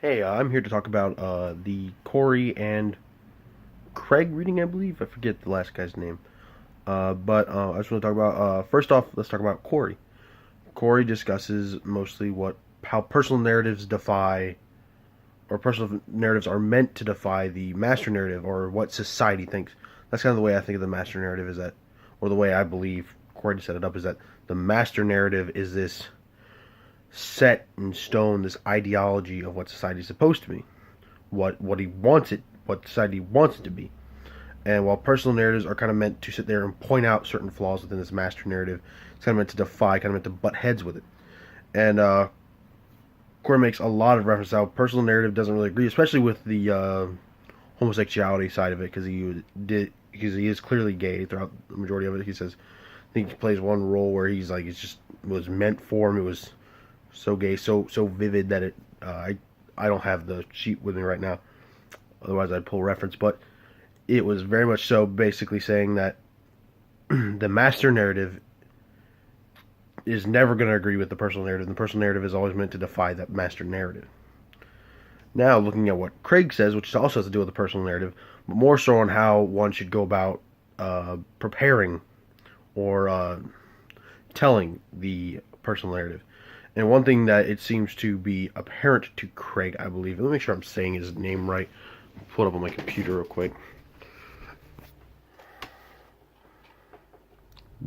Hey, I'm here to talk about the Corey and Craig reading, I believe. I forget the last guy's name. But I just want to talk about, first off, let's talk about Corey. Corey discusses mostly how personal narratives defy, or personal narratives are meant to defy the master narrative, or what society thinks. That's kind of the way I think of the master narrative, is that, or the way I believe Corey set it up, is that the master narrative is this set in stone, this ideology of what society is supposed to be, what he wants it, what society wants it to be. And while personal narratives are kind of meant to sit there and point out certain flaws within this master narrative, it's kind of meant to defy, kind of meant to butt heads with it. And Corey makes a lot of reference to how personal narrative doesn't really agree, especially with the homosexuality side of it, because he is clearly gay throughout the majority of it. He says, I think he plays one role where he's like, it was meant for him. It was so gay, so vivid that I don't have the sheet with me right now. Otherwise, I'd pull reference. But it was very much so, basically saying that the master narrative is never going to agree with the personal narrative. The personal narrative is always meant to defy that master narrative. Now, looking at what Krieg says, which also has to do with the personal narrative, but more so on how one should go about preparing or telling the personal narrative. And one thing that it seems to be apparent to Craig, I believe, let me make sure I'm saying his name right. I'll pull it up on my computer real quick.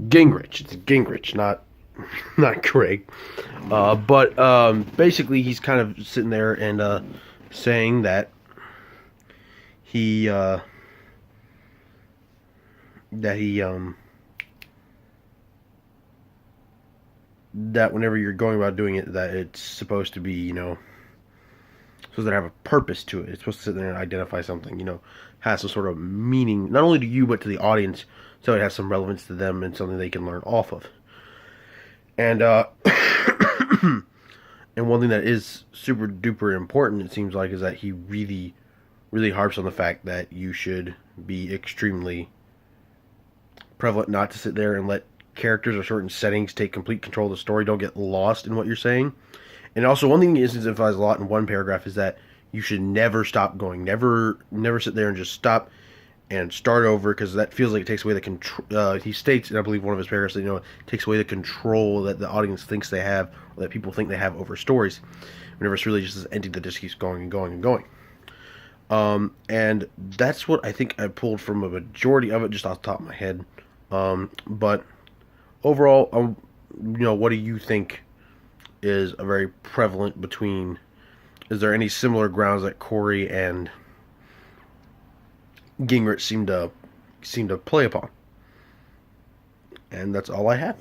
Gingrich. It's Gingrich, not Craig. But basically, he's kind of sitting there and saying that he that he that whenever you're going about doing it, that it's supposed to be, supposed to have a purpose to it. It's supposed to sit there and identify something, has some sort of meaning, not only to you, but to the audience, so it has some relevance to them and something they can learn off of. And, and one thing that is super duper important, it seems like, is that he really, really harps on the fact that you should be extremely prevalent not to sit there and let characters or certain settings take complete control of the story. Don't get lost in what you're saying. And also, one thing he emphasizes a lot in one paragraph is that you should never stop going. Never sit there and just stop and start over, because that feels like it takes away the control. He states, and I believe one of his paragraphs, that it takes away the control that the audience thinks they have, or that people think they have over stories. Whenever it's really just this entity that just keeps going and going and going. And that's what I think I pulled from a majority of it, just off the top of my head. But overall, what do you think is a very prevalent between? Is there any similar grounds that Corey and Gingrich seem to play upon? And that's all I have.